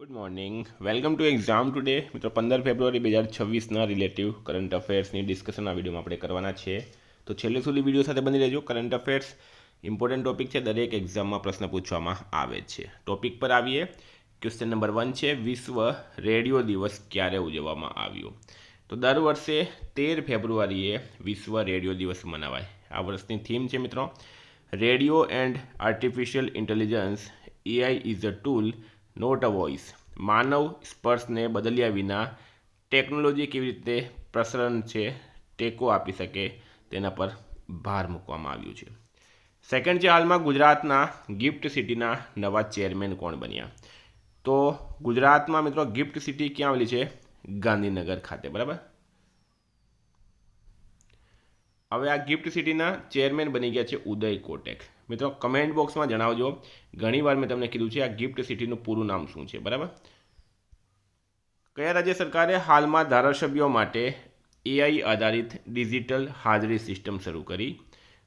Good morning, welcome to exam today. મિત્રો 15 ફેબ્રુઆરી 2026ના relative current અફેર્સની discussion આ વિડીયોમાં આપણે કરવાના છે. તો છેલ્લે સુધી વિડીયો સાથે બની રહેજો. કરંટ અફેર્સ ઇમ્પોર્ટન્ટ ટોપિક છે, દરેક એક્ઝામમાં પ્રશ્ન પૂછવામાં આવે છે. ટોપિક પર આવીએ. ક્વેશ્ચન નંબર 1 છે, વિશ્વ રેડિયો દિવસ ક્યારે ઉજવવામાં આવ્યો? તો દર વર્ષે 13 ફેબ્રુઆરીએ વિશ્વ રેડિયો દિવસ મનાવાય. આ વર્ષની થીમ છે મિત્રો, radio and artificial intelligence, AI is a tool not a voice. માનવ સ્પર્શને બદલ્યા વિના ટેકનોલોજી કેવી રીતે પ્રસરણ છે ટેકો આપી શકે તેના પર ભાર મૂકવામાં આવ્યું છે. સેકન્ડ છે, હાલમાં ગુજરાતના ગિફ્ટ સિટીના નવા ચેરમેન કોણ બન્યા? તો ગુજરાતમાં મિત્રો ગિફ્ટ સિટી ક્યાં આવેલી છે? ગાંધીનગર ખાતે, બરાબર. હવે આ ગિફ્ટ સિટીના ચેરમેન બની ગયા છે ઉદય કોટેક. મિત્રો કમેન્ટ બોક્સમાં જણાવજો, ઘણીવાર મેં તમને કીધું છે આ ગિફ્ટ સિટીનું પૂરું નામ શું છે, બરાબર. કયા રાજ્ય સરકારે હાલમાં ધારાસભ્યો માટે એઆઈ આધારિત ડિજિટલ હાજરી સિસ્ટમ શરૂ કરી?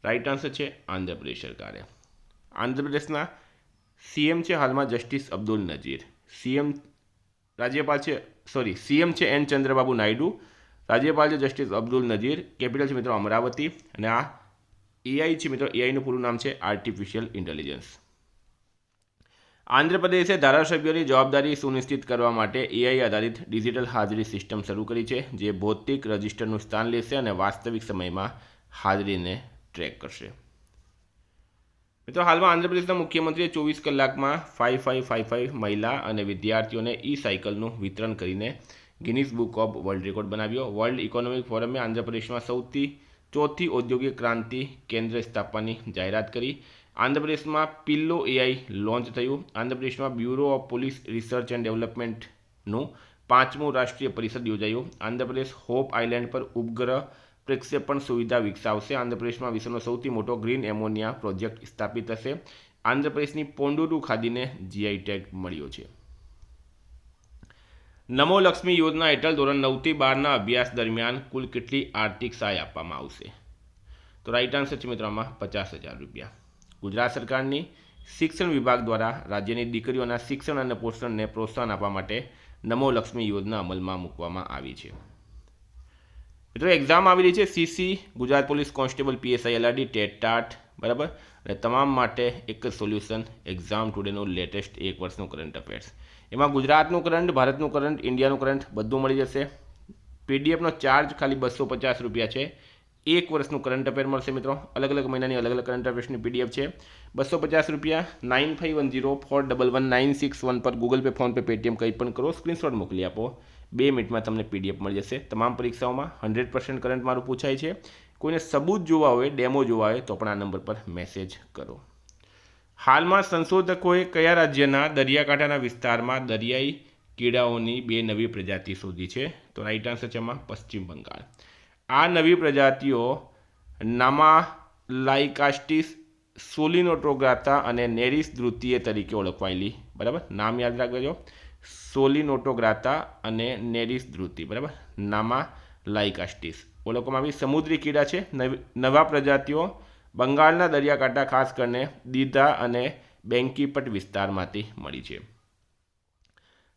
રાઈટ આન્સર છે આંધ્રપ્રદેશ સરકારે. આંધ્રપ્રદેશના સીએમ છે હાલમાં જસ્ટિસ અબ્દુલ નજીર. સીએમ છે એન ચંદ્રબાબુ નાયડુ. રાજ્યપાલ છે જસ્ટિસ અબ્દુલ નજીર. કેપિટલ છે મિત્રો અમરાવતી. અને આ એઆઈ છે મિત્રો, એઆઈનું પૂરું નામ છે આર્ટિફિશિયલ ઇન્ટેલિજન્સ. આંધ્રપ્રદેશે ધારાસભ્યોની જવાબદારી સુનિશ્ચિત કરવા માટે એઆઈ આધારિત ડિજિટલ હાજરી સિસ્ટમ શરૂ કરી છે, જે ભૌતિક રજિસ્ટરનું સ્થાન લેશે અને વાસ્તવિક સમયમાં હાજરીને ટ્રેક કરશે. મિત્રો હાલમાં આંધ્રપ્રદેશના મુખ્યમંત્રીએ 24 કલાકમાં 5555 મહિલા અને વિદ્યાર્થીઓને ઈ સાયકલનું વિતરણ કરીને Guinness book of world record બનાવ્યો. વર્લ્ડ ઇકોનોમિક ફોરમે આંધ્રપ્રદેશમાં ચોથી ઔદ્યોગિક ક્રાંતિ કેન્દ્ર સ્થાપવાની જાહેરાત કરી. આંધ્રપ્રદેશમાં પિલ્લો એઆઈ લોન્ચ થયું. આંધ્રપ્રદેશમાં bureau of police research and ડેવલપમેન્ટનું 5મું રાષ્ટ્રીય પરિષદ યોજાયું. આંધ્રપ્રદેશ હોપ આઇલેન્ડ પર ઉપગ્રહ પ્રક્ષેપણ સુવિધા વિકસાવશે. આંધ્રપ્રદેશમાં વિશ્વનો સૌથી મોટો ગ્રીન એમોનિયા પ્રોજેક્ટ સ્થાપિત થશે. આંધ્રપ્રદેશની પોંડુરુ ખાદીને જીઆઈ ટેગ મળ્યો છે. નમો લક્ષ્મી યોજના હેઠળ ધોરણ 9 થી 12ના અભ્યાસ દરમિયાન કુલ કેટલી આર્થિક સહાય આપવામાં આવશે? તો રાઈટ આન્સર છે મિત્રો આમાં 50,000 રૂપિયા. ગુજરાત સરકારની શિક્ષણ વિભાગ દ્વારા રાજ્યની દીકરીઓના શિક્ષણ અને પોષણને પ્રોત્સાહન આપવા માટે નમો લક્ષ્મી યોજના અમલમાં મૂકવામાં આવી છે. મિત્રો એક્ઝામ આવેલી છે CC, Gujarat police constable, PSI, LRD, TET TAT, બરાબર. અને તમામ માટે એક જ સોલ્યુશન, એક્ઝામ ટુડેનું લેટેસ્ટ 1 વર્ષનું કરંટ અફેર્સ. એમાં ગુજરાતનું કરંટ, ભારતનું કરંટ, ઇન્ડિયાનું કરંટ બધું મળી જશે. પીડીએફનો ચાર્જ ખાલી 250 રૂપિયા છે. 1 વર્ષનું કરંટ અફેર મળશે મિત્રો. અલગ અલગ મહિનાની અલગ અલગ કરંટ અફેર્સની પીડીએફ છે. 250 રૂપિયા. 9510461961 પર Google pay, phone pay, Paytm કંઈ પણ કરો, સ્ક્રીનશોટ મોકલી આપો. 2 મિનિટમાં તમને પીડીએફ મળી જશે. તમામ પરીક્ષાઓમાં 100% કરંટ મારું પૂછાય છે. કોઈને સબૂત જોવા હોય, ડેમો જોવા હોય તો પણ આ નંબર પર મેસેજ કરો. હાલમાં સંશોધકોએ કયા રાજ્યના દરિયાકાંઠાના વિસ્તારમાં દરિયાઈ કીડાઓની 2 નવી પ્રજાતિ શોધી છે? તો રાઈટ આન્સર છે એમાં પશ્ચિમ બંગાળ. આ નવી પ્રજાતિઓ નામાલાઇકાસ્ટિસ સોલિનોટોગ્રાતા અને નેરિસ ધ્રુતીય તરીકે ઓળખવાયેલી, બરાબર. નામ યાદ રાખજો, સોલિનોટોગ્રાતા અને નેરિસ ધ્રુતી, બરાબર. નામાલાઇકાસ્ટિસ ઓળખવામાં આવી સમુદ્રી કીડા છે. નવા પ્રજાતિઓ બંગાળના દરિયાકાંઠા, ખાસ કરીને દીઘા અને બેંકીપટ વિસ્તારમાંથી મળી છે.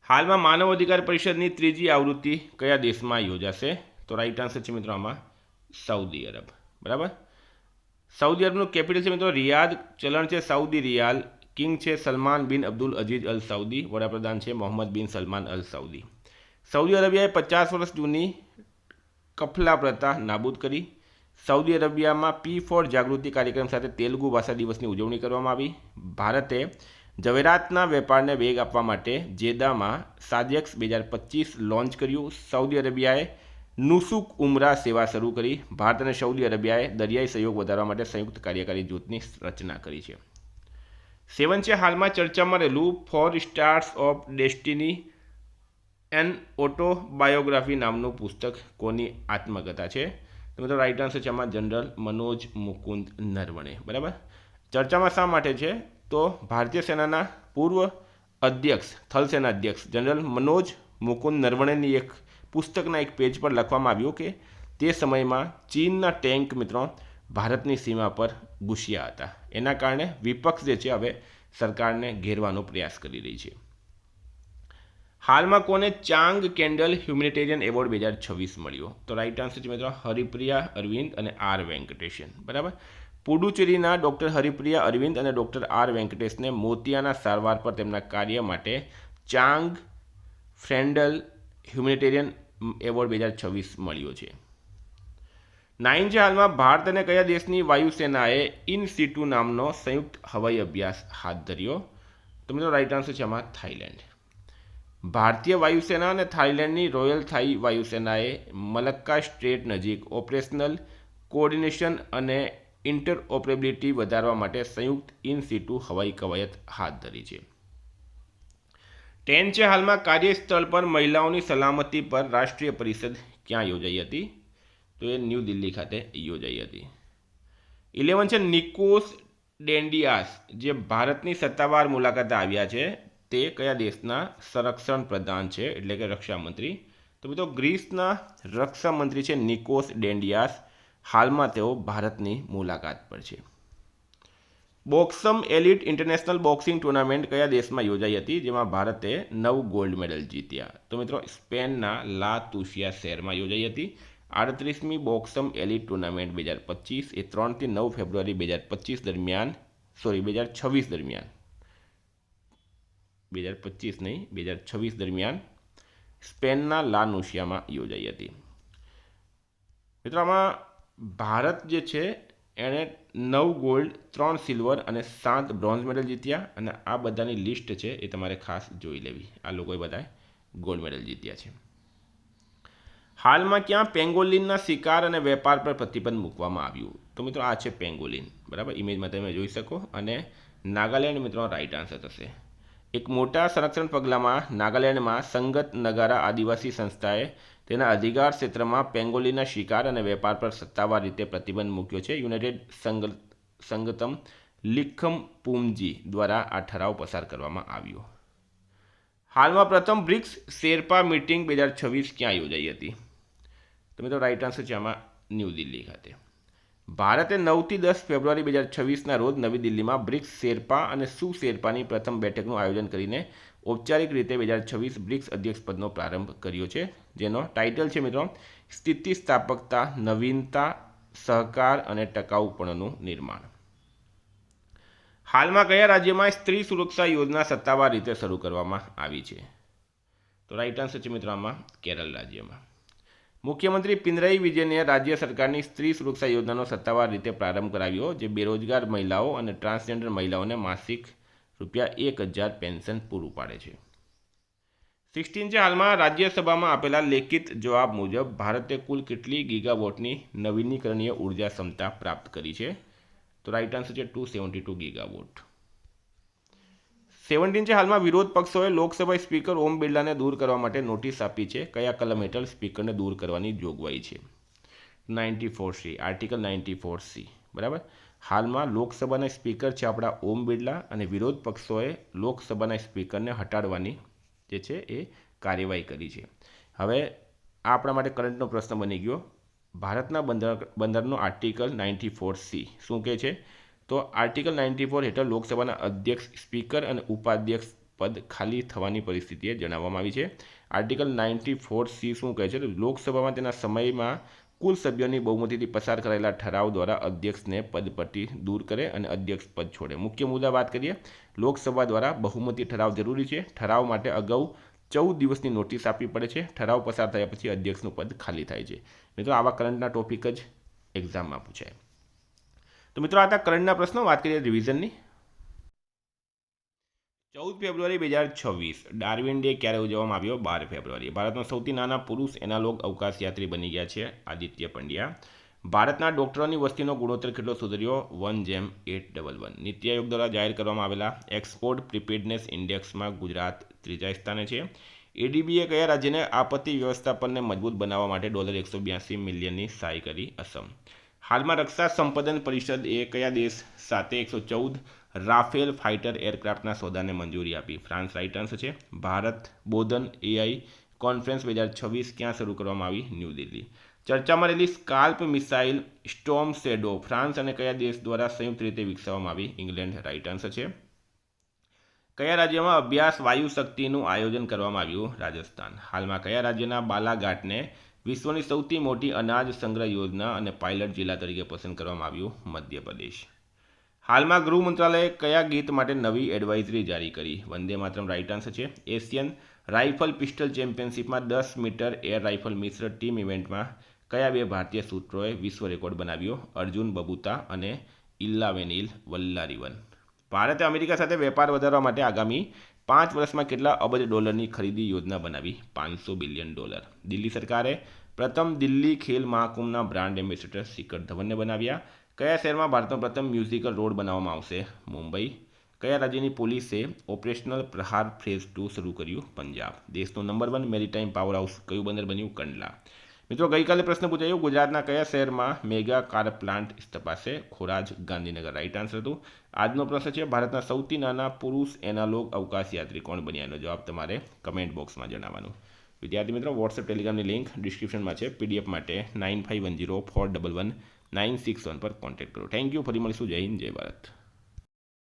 હાલમાં માનવ અધિકાર પરિષદની 3જી આવૃત્તિ કયા દેશમાં યોજાશે? તો રાઈટ આન્સર છે મિત્રો આમાં સાઉદી અરબ, બરાબર. સાઉદી અરબનું કેપિટલ છે મિત્રો રિયાદ. ચલણ છે સાઉદી રિયાલ. કિંગ છે સલમાન બિન અબ્દુલ અઝીઝ અલ સાઉદી. વડાપ્રધાન છે મોહમ્મદ બિન સલમાન અલ સાઉદી. સાઉદી અરેબિયાએ 50 વર્ષ જૂની કફલા પ્રથા નાબૂદ કરી. સાઉદી અરેબિયામાં P4 જાગૃતિ કાર્યક્રમ સાથે તેલુગુ ભાષા દિવસની ઉજવણી કરવામાં આવી. ભારતે જવેરાતના વેપારને વેગ આપવા માટે જેદામાં સાજેક્સ 2025 લોન્ચ કર્યું. સાઉદી અરેબિયાએ નુસુક ઉમરા સેવા શરૂ કરી. ભારત અને સાઉદી અરેબિયાએ દરિયાઈ સહયોગ વધારવા માટે સંયુક્ત કાર્યકારી જૂથની રચના કરી છે. 7 છે, હાલમાં ચર્ચામાં રહેલું 4 stars of destiny an autobiography નામનું પુસ્તક કોની આત્મકથા છે? તો મિત્રો રાઈટ આન્સર છે આમાં જનરલ મનોજ મુકુંદ નરવણે, બરાબર. ચર્ચામાં શા માટે છે? તો ભારતીય સેનાના પૂર્વ અધ્યક્ષ, થલ સેના અધ્યક્ષ જનરલ મનોજ મુકુંદ નરવણેની એક પુસ્તકના એક પેજ પર લખવામાં આવ્યું કે તે સમયમાં ચીનના ટેન્ક મિત્રો ભારતની સીમા પર ઘૂસ્યા હતા. એના કારણે વિપક્ષ જે છે હવે સરકારને ઘેરવાનો પ્રયાસ કરી રહી છે. હાલમાં કોને ચાંગ કેન્ડલ હ્યુમેનિટેરિયન એવોર્ડ 2026 મળ્યો? તો રાઈટ આન્સર છે મિત્રો હરિપ્રિયા અરવિંદ અને આર વેંકટેશન. બરાબર. પુડુચેરીના ડૉક્ટર હરિપ્રિયા અરવિંદ અને ડૉક્ટર આર વેંકટેશને મોતિયાના સારવાર પર તેમના કાર્ય માટે ચાંગ ફ્રેન્ડલ હ્યુમેનિટેરિયન એવોર્ડ 2026 મળ્યો છે. 9 છે હાલમાં ભારત અને કયા દેશની વાયુસેનાએ ઇન સિટુ નામનો સંયુક્ત હવાઈ અભ્યાસ હાથ ધર્યો? તો મિત્રો રાઈટ આન્સર છે આમાં થાઈલેન્ડ. ભારતીય વાયુસેના અને થાઈલેન્ડની રોયલ થાઈ વાયુસેનાએ મલક્કા સ્ટ્રેટ નજીક ઓપરેશનલ કોઓર્ડિનેશન અને ઇન્ટરઓપરેબિલિટી વધારવા માટે સંયુક્ત ઇન સિટુ હવાઈ કવાયત હાથ ધરી છે. 10 છે હાલમાં કાર્યસ્થળ પર મહિલાઓની સલામતી પર રાષ્ટ્રીય પરિષદ ક્યાં યોજાઈ હતી? તો એ ન્યૂ દિલ્હી ખાતે યોજાઈ હતી. 11 છે નિકોસ ડેન્ડિયાસ જે ભારતની સત્તાવાર મુલાકાતે આવ્યા છે તે કયા દેશના સંરક્ષણ પ્રધાન છે એટલે કે રક્ષા મંત્રી? તો મિત્રો ગ્રીસના રક્ષા મંત્રી છે નિકોસ ડેન્ડિયાસ. હાલમાં તેઓ ભારતની મુલાકાત પર છે. બોક્સમ એલિટ ઇન્ટરનેશનલ બોક્સિંગ ટુર્નામેન્ટ કયા દેશમાં યોજાઈ હતી જેમાં ભારતે 9 ગોલ્ડ મેડલ જીત્યા? તો મિત્રો સ્પેનના લા તુસિયા શહેરમાં યોજાઈ હતી. 38મી બોક્સમ એલિટ ટુર્નામેન્ટ 2025 એ 3 થી 9 ફેબ્રુઆરી 2026 દરમિયાન 2026 દરમિયાન સ્પેનના લા નુસિયામાં યોજાઈ હતી. મિત્રો આમાં ભારત જે છે એણે 9 ગોલ્ડ 3 સિલ્વર અને 7 બ્રોન્ઝ મેડલ જીત્યા અને આ બધાની લિસ્ટ છે એ તમારે ખાસ જોઈ લેવી. આ લોકોએ બધાએ ગોલ્ડ મેડલ જીત્યા છે. હાલમાં ક્યાં પેંગોલિનના શિકાર અને વેપાર પર પ્રતિબંધ મૂકવામાં આવ્યું? તો મિત્રો આ છે પેંગોલિન. બરાબર, ઇમેજમાં તમે જોઈ શકો. અને નાગાલેન્ડ મિત્રો રાઈટ આન્સર થશે. એક મોટા સંરક્ષણ પગલામાં નાગાલેન્ડમાં સંગત નગારા આદિવાસી સંસ્થાએ તેના અધિકાર ક્ષેત્રમાં પેંગોલિનના શિકાર અને વેપાર પર સત્તાવાર રીતે પ્રતિબંધ મૂક્યો છે. યુનાઇટેડ સંગતમ લિખમ પુમજી દ્વારા આ ઠરાવ પસાર કરવામાં આવ્યો. હાલમાં પ્રથમ બ્રિક્સ શેરપા મીટિંગ 2026 ક્યાં યોજાઈ હતી? તો મિત્રો રાઈટ આન્સર છે આમાં ન્યૂ દિલ્હી ખાતે. ભારતે 9 થી 10 ફેબ્રુઆરી 2026ના રોજ નવી દિલ્હીમાં બ્રિક્સ શેરપા અને શેરપાની પ્રથમ બેઠકનું આયોજન કરીને ઔપચારિક રીતે 2026 બ્રિક્સ અધ્યક્ષ પદનો પ્રારંભ કર્યો છે જેનો ટાઇટલ છે મિત્રો સ્થિતિસ્થાપકતા, નવીનતા, સહકાર અને ટકાઉપણું નિર્માણ. હાલમાં કયા રાજ્યમાં સ્ત્રી સુરક્ષા યોજના સત્તાવાર રીતે શરૂ કરવામાં આવી છે? તો રાઈટ આન્સર છે મિત્રો આમાં કેરળ રાજ્યમાં. મુખ્યમંત્રી પિનરાઈ વિજયને રાજ્ય સરકારની સ્ત્રી સુરક્ષા યોજનાનો સત્તાવાર રીતે પ્રારંભ કરાવ્યો જે બેરોજગાર મહિલાઓ અને ટ્રાન્સજેન્ડર મહિલાઓને માસિક ₹1000 પેન્શન પૂરું પાડે છે. 16 છે હાલમાં રાજ્યસભામાં આપેલા લેખિત જવાબ મુજબ ભારતે કુલ કેટલી ગીગાવોટની નવીનીકરણીય ઉર્જા ક્ષમતા પ્રાપ્ત કરી છે? તો રાઈટ આન્સર છે 272 ગીગાવોટ. 17 છે હાલમાં વિરોધ પક્ષોએ લોકસભા સ્પીકર ઓમ બિરલાને દૂર કરવા માટે નોટિસ આપી છે. કયા કલમ હેઠળ સ્પીકરને દૂર કરવાની જોગવાઈ છે? 94C, article 94C. બરાબર. હાલમાં લોકસભાના સ્પીકર છે આપણા ઓમ બિરલા અને વિરોધ પક્ષોએ લોકસભાના સ્પીકરને હટાડવાની જે છે એ કાર્યવાહી કરી છે. હવે આ આપણા માટે કરંટનો પ્રશ્ન બની ગયો. ભારતના બંધારણનો આર્ટિકલ 94C શું કહે છે? તો આર્ટિકલ 94 હેઠળ લોકસભાના અધ્યક્ષ, સ્પીકર અને ઉપાધ્યક્ષ પદ ખાલી થવાની પરિસ્થિતિએ જણાવવામાં આવી છે. આર્ટિકલ 94C શું કહે છે? તો લોકસભામાં તેના સમયમાં કુલ સભ્યોની બહુમતીથી પસાર કરાયેલા ઠરાવ દ્વારા અધ્યક્ષને પદ પરથી દૂર કરે અને અધ્યક્ષ પદ છોડે. મુખ્ય મુદ્દા વાત કરીએ, લોકસભા દ્વારા બહુમતી ઠરાવ જરૂરી છે. ઠરાવ માટે અગાઉ 14 દિવસની નોટિસ આપવી પડે છે. ઠરાવ પસાર થયા પછી અધ્યક્ષનું પદ ખાલી થાય છે. મિત્રો આવા કરંટના ટોપિક જ એક્ઝામમાં પૂછાય. તો મિત્રો આ હતા કરંટના પ્રશ્નો. વાત કરીએ રિવિઝનની. 14 ફેબ્રુઆરી 2026 ડાર્વિન ડે ક્યારે ઉજવવામાં આવ્યો? 12 ફેબ્રુઆરી. ભારતના સૌથી નાના પુરુષ એનાલોગ અવકાશયાત્રી બની ગયા છે આદિત્ય પંડ્યા. ભારતના ડોક્ટરોની વસ્તીનો ગુણોત્તર કેટલો સુધર્યો? 1:811. નીતિ આયોગ દ્વારા જાહેર કરવામાં આવેલા એક્સપોર્ટ પ્રિપેર્ડનેસ ઇન્ડેક્સમાં ગુજરાત 3જા સ્થાને છે. એડીબીએ કયા રાજ્યને આપત્તિ વ્યવસ્થાપનને મજબૂત બનાવવા માટે $182 મિલિયનની સહાય કરી? અસમ. હાલમાં રક્ષા સંપાદન પરિષદ એ કયા દેશ સાથે 114 રાફેલ ફાઇટર એરક્રાફ્ટના સોદાને મંજૂરી આપી? ફ્રાન્સ રાઈટ આન્સર છે. ભારત બોધન એઆઈ કોન્ફરન્સ 2026 ક્યાં શરૂ કરવામાં આવી? ન્યૂ દિલ્હી. ચર્ચામાં રહેલી scalp missile storm shadow France અને કયા દેશ દ્વારા સંયુક્ત રીતે વિકસાવવામાં આવી? ઇંગ્લેન્ડ રાઈટ આન્સર છે. કયા રાજ્યમાં અભ્યાસ વાયુ શક્તિનું આયોજન કરવામાં આવ્યું? રાજસ્થાન. હાલમાં કયા રાજ્યના બાલાઘાટને વિશ્વની સૌથી મોટી અનાજ સંગ્રહ યોજના અને પાયલટ જિલ્લા તરીકે પસંદ કરવામાં આવ્યું? મધ્યપ્રદેશ. હાલમાં ગૃહ મંત્રાલયે કયા ગીત માટે નવી એડવાઇઝરી જારી કરી? વંદે માતરમ રાઇટ આન્સર છે. એશિયન રાઇફલ પિસ્ટલ ચેમ્પિયનશિપમાં 10 મીટર એર રાઇફલ મિશ્ર ટીમ ઇવેન્ટમાં કયા બે ભારતીય શૂટરોએ વિશ્વ રેકોર્ડ બનાવ્યો? અર્જુન બબુતા અને ઇલ્લાવેનિલ વલ્લારીવન. ભારતે અમેરિકા સાથે વેપાર વધારવા માટે આગામી 5 વર્ષમાં કેટલા અબજ ડોલરની ખરીદી યોજના બનાવી? $500 બિલિયન. દિલ્હી સરકારે પ્રથમ દિલ્હી ખેલ મહાકુંભના બ્રાન્ડ એમ્બેસેડર શિખર ધવનને બનાવ્યા. કયા શહેરમાં ભારતનો પ્રથમ મ્યુઝિકલ રોડ બનાવવામાં આવશે? મુંબઈ. કયા રાજ્યની પોલીસે ઓપરેશનલ પ્રહાર ફેઝ 2 શરૂ કર્યું? પંજાબ. દેશનું નંબર 1 મેરીટાઈમ પાવર હાઉસ કયું બંદર બન્યું? કંડલા. મિત્રો, ગઈકાલે પ્રશ્ન પૂછાયો ગુજરાતના કયા શહેરમાં મેગા કાર પ્લાન્ટ સ્થપાશે? ખોરાજ, ગાંધીનગર. રાઇટ આન્સર હતું. આજનો પ્રશ્ન છે ભારતના સૌથી નાના પુરુષ એનાલોગ અવકાશયાત્રી કોણ બન્યા? એનો જવાબ તમારે કમેન્ટ બોક્સમાં જણાવવાનું. વિદ્યાર્થી મિત્રો, વોટ્સએપ ટેલિગ્રામની લિંક ડિસ્ક્રિપ્શનમાં છે. પીડીએફ માટે 9510411961 પર કોન્ટેક્ટ કરો. Thank you. ફરી મળીશું. જય હિન્દ, જય ભારત.